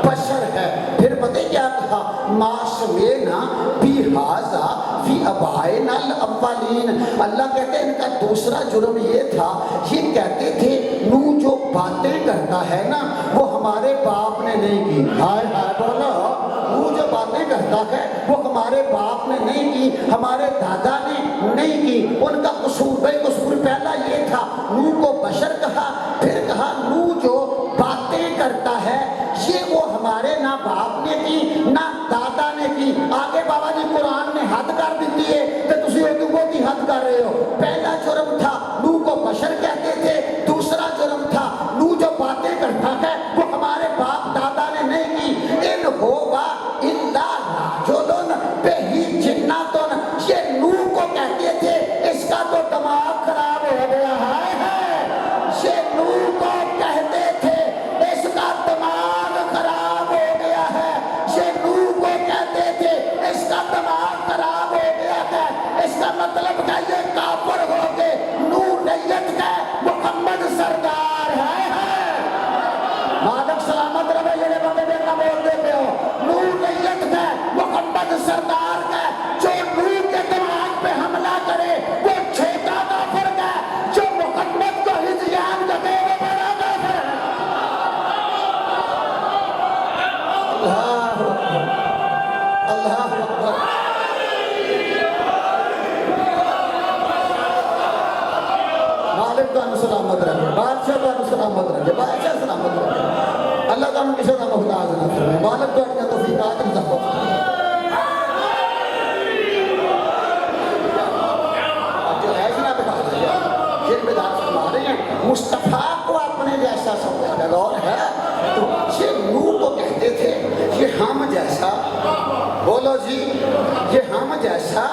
Speaker 1: بشر ہے، پھر پتہ کیا کہا، ما سمینا بہذا فی آبائنا الاولین۔ اللہ کہتے ہیں ان کا دوسرا جرم یہ تھا، یہ کہتے تھے نوح جو باتیں کرتا ہے نا وہ ہمارے باپ نے نہیں کی۔ ہائے ہائے بولو، نوح جو باتیں کرتا ہے وہ ہمارے باپ نے نہیں کی، ہمارے دادا نے نہیں کی۔ ان کا قصور، بھائی قصور پہلا یہ تھا، نوح کو بشر کہا، پھر کہا نوح جو باتیں کرتا ہے یہ وہ ہمارے نہ باپ نے کی نہ دادا نے کی۔ آگے بابا جی قرآن نے حد کر دیتی ہے کہ تسی اردو کو کی حد کر رہے ہو۔ پہلا جرم تھا نوح کو بشر کہتے تھے، دوسرا جرم تھا نوح جو باتیں کرتا ہے وہ ہمارے باپ دادا نے نہیں کی۔ ان ہوا الا رجل بہ جنۃ، یہ نوح کو کہتے تھے اس کا تو دماغ خراب ہو گیا ہے۔ یہ نوح کو کہتے تھے اس کا دماغ خراب ہو گیا ہے، یہ نوح کو کہتے تھے اس کا دماغ خراب ہو گیا ہے۔ اس کا مطلب کہ یہ کافر ہو کے نوح نیت کا محمد سردار ہے۔ مالک سلامت رہے، یہ بندے میرا بول دیتے ہو، نوح نیت کا محمد سردار کا، جو نوح کے دماغ پہ حملہ کرے وہ چھوٹا کافر کا، جو محمد کو ہجیان کا دے وہ بڑا کافر ہے۔ اللہ اکبر۔ مالک کا سلامت رکھے، بادشاہ کا سلامت رکھے، بادشاہ سلامت رکھے، اللہ تعالیٰ کسی کا محتاج نہ فرمائے، مالک کو اپنے توفیقات عطا فرمائے۔ جو ہے جناب جن میں دار فرما رہے ہیں مصطفیٰ کو اپنے جیسا سمجھا ہے، غور ہے تو یہ نوح کو کہتے تھے یہ ہم جیسا، بولو جی یہ ہم جیسا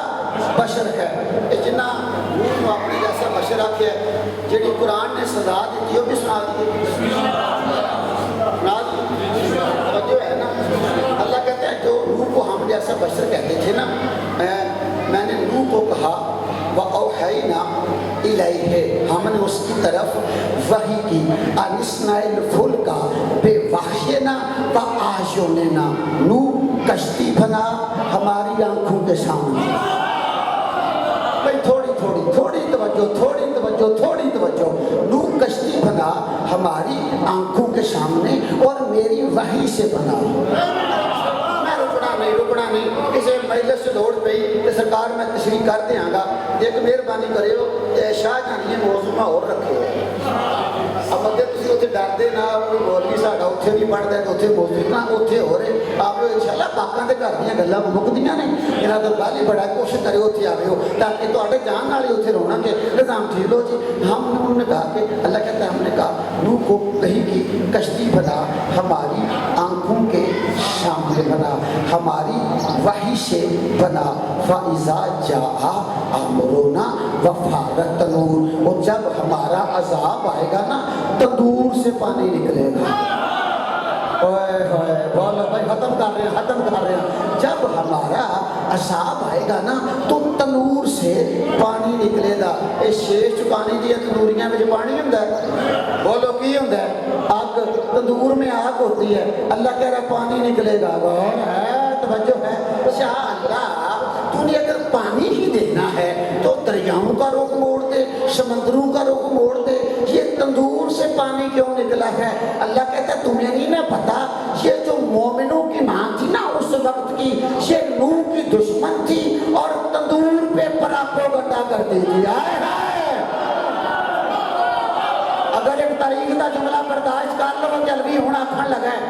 Speaker 1: بشر ہے۔ اتنا نوح کو اپنے جیسا بشر آتے ہے، جیڑی قرآن نے سزا دیتی وہ بھی سنا دی، سنا دی، جو ہے نا اللہ کہتے ہیں جو نوح کو ہم جیسا بشر کہتے تھے نا، میں نے نوح کو کہا وَأَوْحَيْنَا إِلَيْهِ، ہم نے اس کی طرف وحی کی، أَنِ اصْنَعِ الْفُلْكَ بِوَحْيِنَا وَأَعْيُنِنَا، نوح کشتی بنا ہماری آنکھوں کے سامنے۔ بھئی تھوڑی توجہ، نوح کشتی بنا ہماری آنکھوں کے سامنے اور میری وحی سے بنا۔ رکنا نہیں، کسی مجلس سے دوڑ پئی کہ سرکار میں تشریح کر دیاں گا، ایک مہربانی کرے ہو شاہ جان یہ موضوع میں اور رکھے اب اگر تسی اتنے ڈرتے نہ کوئی مولوی ساڈا اتنے نہیں پڑھتا ہے تو اتنے موضوع نہ اتنے ہو رہے آپ انشاءاللہ پاکاں دے گھر دیاں گلاں مکدیاں نہیں، یہاں تو گل ہی بڑا کوشش کرے اتنے آئے ہو تاکہ تواڈے جان والے اتنے رونا کہ نظام ٹھیک لو جی۔ ہم نے انہوں نے کہا کہ اللہ کہتا ہے ہم نے کہا نوح کو کہیں کی کشتی بنا ہماری آنکھوں کے سامنے بنا، ہماری وحی سے بنا، فَإِذَا جَاءَ أَمْرُنَا وَفَارَتِ التَّنُورُ، اور جب ہمارا عذاب آئے گا نا تندور سے پانی نکلے گا۔ بولو بھائی ختم کر رہے ہیں، جب ہمارا عذاب آئے گا نا تو تنور سے پانی نکلے گا۔ اس شیش چکانی دیا تندوریاں میں پانی ہوتا ہے، بولو کی ہوتا ہے؟ آگ، تندور میں آگ ہوتی ہے، اللہ کہہ رہا پانی نکلے گا۔ غور ہے، توجہ ہے، شاہ اللہ تو نے اگر پانی ہی دینا ہے تو دریاؤں کا رخ موڑ دے، سمندروں کا رخ موڑ دے، یہ تندور سے پانی کیوں نکلا ہے؟ اللہ کہتا ہے تمہیں نہیں نہ پتا، یہ جو مومنوں کی ماں تھی نا اس وقت کی، یہ نوح کی دشمن تھی اور تندور پہ پراپوگنڈا کرتی تھی۔ آئے ہائے، اگر ایک تاریخ کا جملہ برداشت کر لو وہ جلوی ہونا کھن لگا ہے۔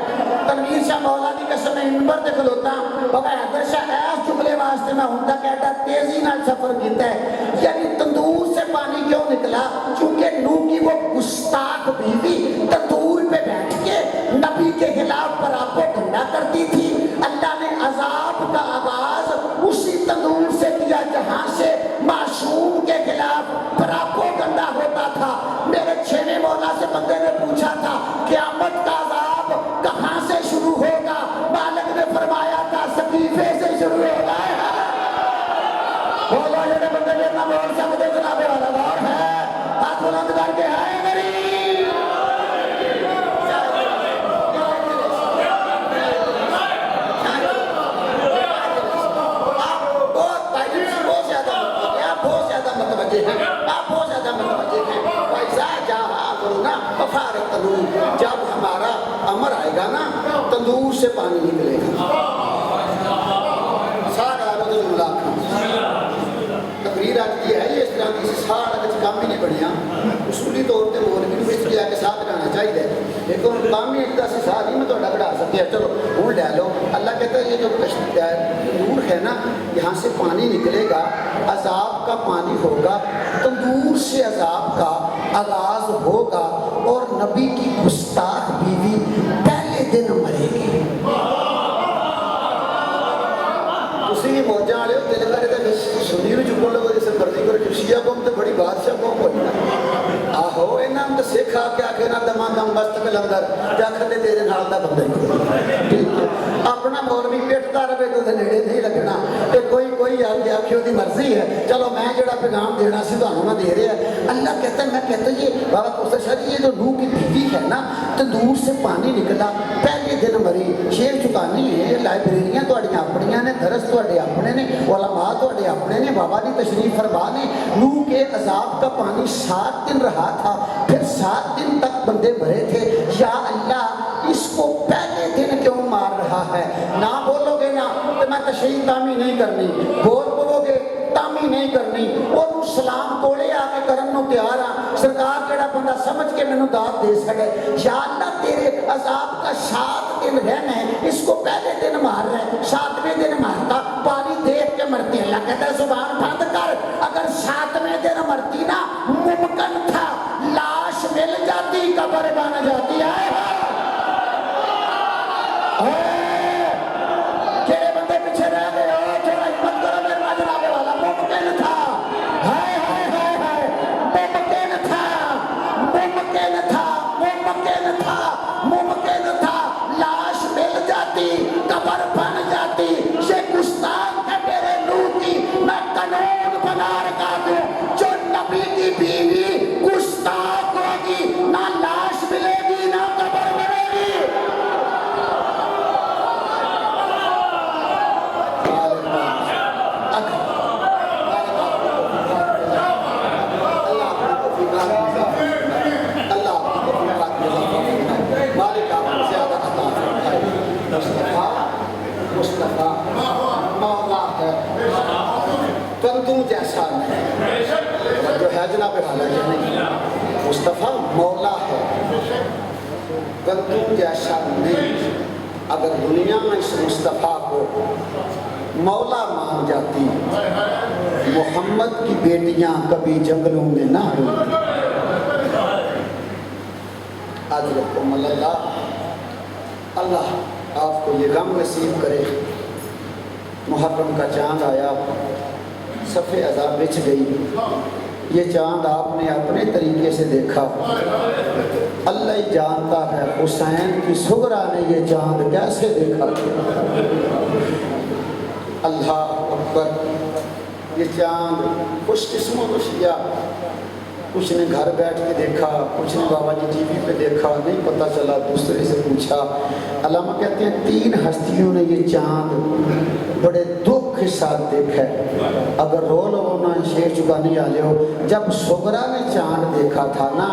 Speaker 1: تنویر شاہ مولا دی قسم میں منبر تے کھلوتا بابا حیدر شاہ ایس جملے واسطے میں ہوندا کہتا تیزی نال سفر کیتا ہے، یعنی تندور سے پانی کیوں نکلا؟ چونکہ نوح کی وہ گستاخ بیوی تندور پہ بیٹھ کے نبی کے خلاف پراپوگنڈا کرتی تھی۔ اللہ نے عذاب کا آغاز اسی تندور سے کیا جہاں سے معصوم کے خلاف پراپوگنڈا ہوتا تھا۔ میرے چھویں بندے نے پوچھا تھا قیامت کا عذاب کہاں سے شروع ہوگا؟ مالک نے فرمایا تھا سقیفے سے شروع ہوگا۔ بولو جڑے بندے نے نہ بول سکتے جناب والا غور ہے، ہاتھ بلند کر کے آئے میری آپ بہت زیادہ متوجہ ہیں۔ وَإِذَا جَاءَ أَمْرُنَا فَفَارَقْ التَّنُورَ، جب ہمارا امر آئے گا نا تندور سے پانی نکلے گا۔ سارا تقریر آج یہ ہے، اس طرح کی سارا کچھ کام ہی نہیں بڑھیا اصولی طور پہ مولوی اس طرح کے ساتھ رہنا چاہیے، لیکن کام ہی ایک سے ساتھ ہی میں تو لگڑا سکتے چلو ہوں لے لو۔ اللہ کہتا ہے یہ جو تندور ہے نا یہاں سے پانی نکلے گا، عذاب کا پانی ہوگا، تندور سے عذاب کا آغاز ہوگا، اور نبی کی گستاخ بیوی پہلے دن مرے گی۔ تسی موجہ آلے ہو دل کرے تھے سنی رو چکو لگو جیسے مرضی کرو شیعہ قوم تے بڑی بادشاہ قوم ہوئی نا آہو انہاں تے سکھا کیا کہ نا دماں دم بست کلندر کیا کھتے تیرے نال دا بندے ٹھیک ہے اپنا مولوی پیٹتا رہے تو نیڑے نہیں لگنا کہ کوئی آگے آکھیوں دی مرضی ہے چلو میں جڑا پیغام دینا سی تو ہمیں دے رہے ہیں۔ اللہ کہتا ہے میں کہتا یہ بابا کوثر شاہ جی یہ جو نوح کی بیوی ہے نا تندور سے پانی نکلا پہلے دن مری، شیر چکانی ہے، لائبریریاں تواڈیاں اپنیاں نے، درس تواڈے اپنے نے، علماء تواڈے اپنے نے، بابا دی تشریف فرما نے۔ نوح کے عذاب کا پانی 7 دن رہا تھا، پھر 7 دن تک بندے مرے تھے۔ یا اللہ اس کو پہلے دن کیوں مار رہا ہے؟ نہ بولو گے نا تو میں تشریح تعمیر نہیں کرنی، بولو گے تعمیر نہیں کرنی، اور سلام کولے آکے کرن نو تیار ہاں سرکار جڑا بندہ سمجھ کے میں نو داد دے سکے۔ یا اللہ تیرے عذاب کا 7 دن رہنا ہے، اس کو پہلے دن مار رہے ہیں، 7ویں دن مارتا پانی دیکھ کے مرتی ہے۔ اللہ کہتا ہے زبان بند کر، اگر 7ویں دن مرتی نا ممکن تھا لاش مل جاتی قبر بن جاتی ہے۔ کہڑے بندے پیچھے رہ گئے ہو تھوڑا ہمت کرو میرے ناجرابے والا، ممکن تھا، ہائے ہائے ہائے ہائے ممکن تھا ممکن تھا ممکن تھا ممکن تھا لاش مل جاتی قبر بن جاتی۔ یہ گستاخ ہے میرے نوح کی، میں قانون بنا رکھا دوں جو نبی کی بیوی گستاخ ہوگی نہ لاش ملے گی نہ قبر ملے گی۔ مصطفیٰ مولا ہے کندوں جیسا نہیں، جو ہے جناب والا یہ نہیں، مصطفیٰ مولا ہے کندوں جیسا نہیں۔ اگر دنیا میں اس مصطفیٰ کو مولا مان جاتی محمد کی بیٹیاں کبھی جنگلوں میں نہ ہوتی۔ آج رحم اللہ اللہ آپ کو یہ غم نصیب کرے، محرم کا چاند آیا، صف عذاب بچ گئی، یہ چاند آپ نے اپنے طریقے سے دیکھا، اللہ ہی جانتا ہے حسین کی سغرا نے یہ چاند کیسے دیکھا۔ اللہ اکبر، یہ چاند خوش قسموں کو شیعہ کچھ نے گھر بیٹھ کے دیکھا، کچھ نے بابا جی ٹی وی پہ دیکھا، نہیں پتہ چلا، دوسرے سے پوچھا۔ علامہ کہتے ہیں 3 ہستیوں نے یہ چاند بڑے دکھ کے ساتھ دیکھا ہے۔ اگر رو لو نہ شیر چکانی آ ہو، جب سغرا نے چاند دیکھا تھا نا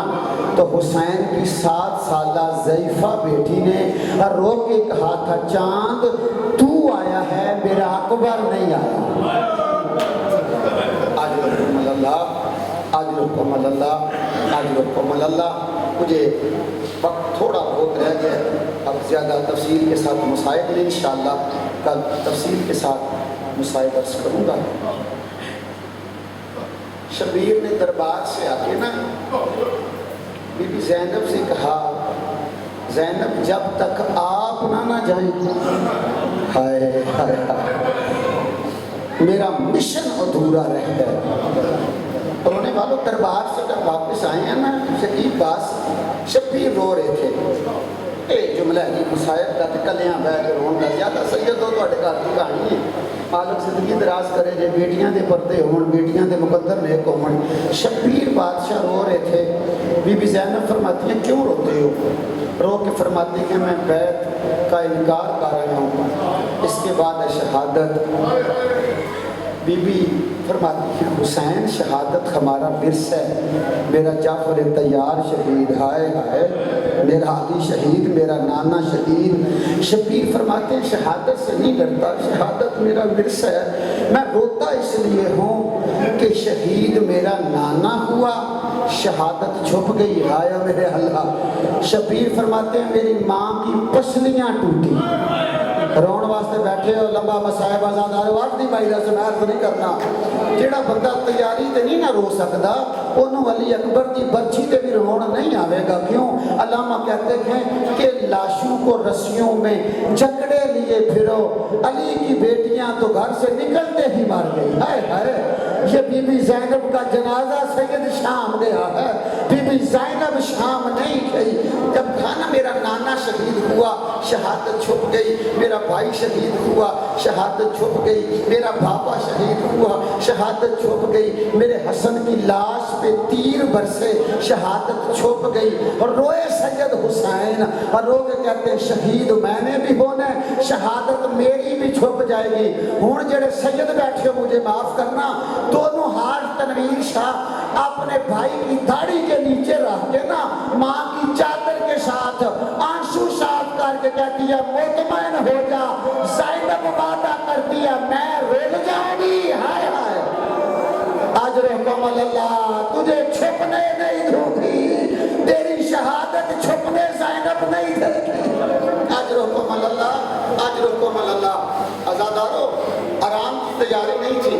Speaker 1: تو حسین کی 7 سالہ ضعیفہ بیٹی نے رو کے کہا تھا چاند تو آیا ہے میرا اکبر نہیں آیا۔ آج رحم اللہ آج رحم اللہ آج رحم اللہ۔ مجھے وقت تھوڑا بہت رہ گیا، اب زیادہ تفصیل کے ساتھ مسائل انشاءاللہ کل تفصیل کے ساتھ مسائل درس کروں گا۔ شبیر نے دربار سے آ کے نا بی بی زینب سے کہا زینب جب تک آپ نہ جائیں ہائے ہائے ہائے میرا مشن ادھورا رہ گیا۔ اور رونے والوں دربار سے جب واپس آئے ہیں نا شکیب باس شبیر رو رہے تھے یہ جملہ ہے مسائب کا کلیاں بہ کے رون کا زیادہ سید ہو تو گھر کی کہانی ہے مالک زندگی دراز کرے جے بیٹیاں دے پردے ہون بیٹیاں دے مقدر نیک ہون شبیر بادشاہ رو رہے تھے بی بی زینب فرماتی ہیں کیوں روتے ہو رو کے فرماتی ہیں میں بیت کا انکار کر رہا ہوں اس کے بعد شہادت بی بی فرماتی ہیں حسین شہادت ہمارا ورثہ ہے میرا جعفر طیار شہید ہائے ہائے میرا علی شہید میرا نانا شہید شبیر فرماتے ہیں شہادت سے نہیں ڈرتا شہادت میرا ورثہ ہے میں روتا اس لیے ہوں کہ شہید میرا نانا ہوا شہادت چھپ گئی ہائے میرے اللہ شبیر فرماتے ہیں میری ماں کی پسلیاں ٹوٹی رون واسطے بیٹھے ہو لمبا مسائب آزاد آرواز نہیں بھائی رسم عرض نہیں کرنا جیڑا بندہ تیاری تے نہیں نہ رو سکتا انہوں علی اکبر کی برچی تے بھی رون نہیں آوے گا کیوں علامہ کہتے ہیں کہ لاشوں کو رسیوں میں جکڑے لیے پھرو علی کی بیٹیاں تو گھر سے نکلتے ہی مار گئی ہائے ہائے یہ بی بی زینب کا جنازہ سید شام گیا ہے بی بی زینب شام نہیں گئی جب کھانا میرا نانا شہید ہوا شہادت چھپ گئی میرا بھائی شہید ہوا شہادت چھپ گئی میرا بھاپا شہید ہوا شہادت چھپ گئی میرے حسن کی لاش پہ تیر برسے شہادت چھپ گئی اور روئے سید حسین اور رو کے کہتے ہیں شہید میں نے بھی ہونا ہے شہادت میری بھی چھپ جائے گی ہون جڑے سید بیٹھے ہو مجھے معاف کرنا دونوں ہاتھ تنویر شاہ اپنے بھائی کی داڑھی کے نیچے رکھ کے نا ماں کی چادر کے ساتھ آنسو صاف کر کے کہتی ہے مطمئن ہو جا زینب وعدہ کرتی ہے میں رول جاؤں گی ہائے ہائے اجر کمل اللہ تجھے چھپنے نہیں دوں گی تیری شہادت چھپنے زینب نہیں دے گی اجر کمل اللہ اجر کمل اللہ آزادارو آرام کی تیاری نہیں تھی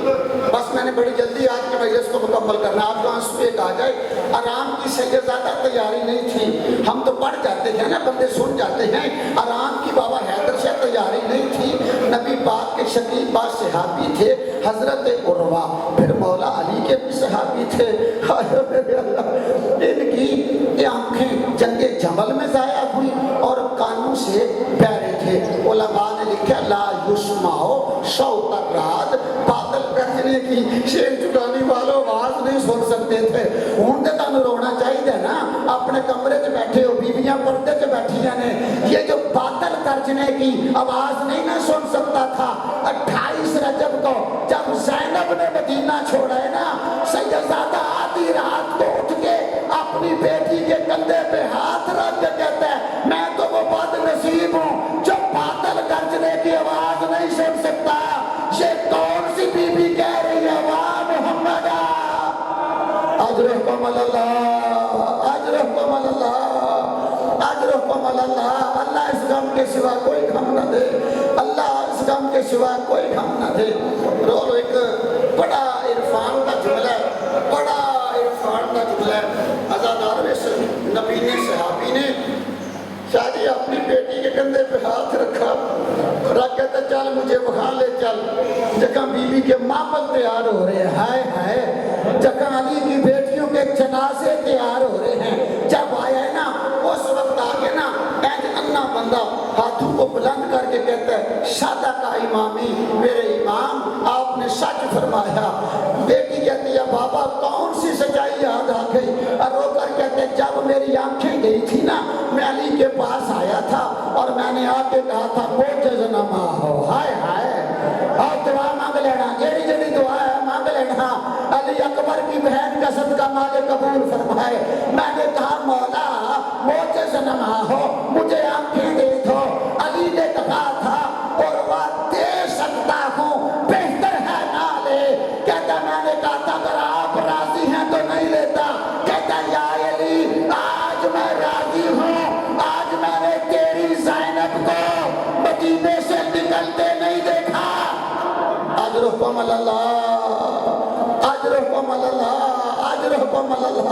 Speaker 1: بس میں نے بڑی جلدی آج کے مجلس کو مکمل کرنا آپ کو آنسو ایک آ جائے آرام کی سید زیادہ تیاری نہیں تھی ہم تو پڑھ جاتے ہیں نا بندے سن جاتے ہیں آرام کی بابا حیدر سے تیاری نہیں تھی نبی پاک کے شکیب باز صحابی تھے حضرت عروہ پھر مولا علی کے بھی صحابی تھے ان کی آنکھیں جنگ جمل میں ضائع ہوئی اور کانوں سے پیرے تھے علماء نے لکھا لا یسمعو صوت الرعد بادل گرجنے کی شیر چٹانی والوں آواز نہیں سن سکتے تھے ہون دے تانوں رونا چاہیے نا اپنے کمرے سے بیٹھے ہو بیویاں پردے سے بیٹھیاں نے یہ جو بادل گرجنے کی آواز نہیں نہ سن سکتا تھا 28 رجب کو جب زینب نے مدینہ چھوڑا ہے نا سیدزادہ آدھی رات کو اٹھ کے اپنی بیٹی کے کندھے پہ ہاتھ رکھ کے کہتا ہے میں تو وہ بد نصیب ہوں جو بادل گرجنے کی آواز نہیں سن سکتا یہ کون سی بی بی کہہ رہی ہے واہ محمد اجرکم اللہ اجرکم اللہ اجرکم اللہ اللہ اس غم کے سوا کوئی غم نہ دے اللہ اس غم کے سوا کوئی غم نہ دے رولو ایک بڑا عرفان کا جملہ ہے بڑا عرفان کا جملہ ہے آزادار نبی نے صحابی نے شادی اپنی بیٹی کے کندھے پہ ہاتھ رکھا رکھ کہتا چل مجھے وہاں لے چل جگہ بی بی کے معامل تیار ہو رہے ہیں ہائے ہائے جگہ علی کی بیٹیوں کے جنازے تیار ہو رہے ہیں جب آیا ہے نا اس وقت آگے نا ایک انا بندہ ہاتھوں کو بلند کر کے کہتا ہے شادہ کا امامی میرے امام آپ نے سچ فرمایا بیٹی کہتی ہے بابا کون سی سچائی یاد آ گئی اور رو کر کہتے جب میری آنکھیں گئی تھی نا میں علی کے پاس آیا تھا اور میں نے آ کے کہا تھا موجز نما ہو ہائے ہائے اور دعا مانگ لینا جیڑی جیڑی دعا ہے مانگ لینا علی اکبر کی بہن کا صدقہ مالے قبول فرمائے میں نے کہا مولا موجز نما ہو مجھے آنکھیں دے دو علی نے کہا تھا اور وہ دے سکتا ہوں بہتر ہے نہ لے کہتا میں نے کہا تھا اگر آپ راضی ہیں تو نہیں لیتا کہتا یا علی آج میں راضی ہوں آج میں نے تیری زینب کو مدینے سے نکلتے نہیں دیکھا اجرکم اللہ اجرکم اللہ اجرکم اللہ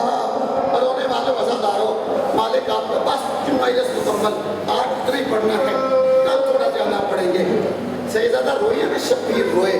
Speaker 1: رونے والے وزاداروں مالک آپ کے پاس کیوں مجلس مکمل آج اتنی پڑھنا ہے کل تھوڑا زیادہ پڑھیں گے سیدزادہ روئے ہیں شبیر روئے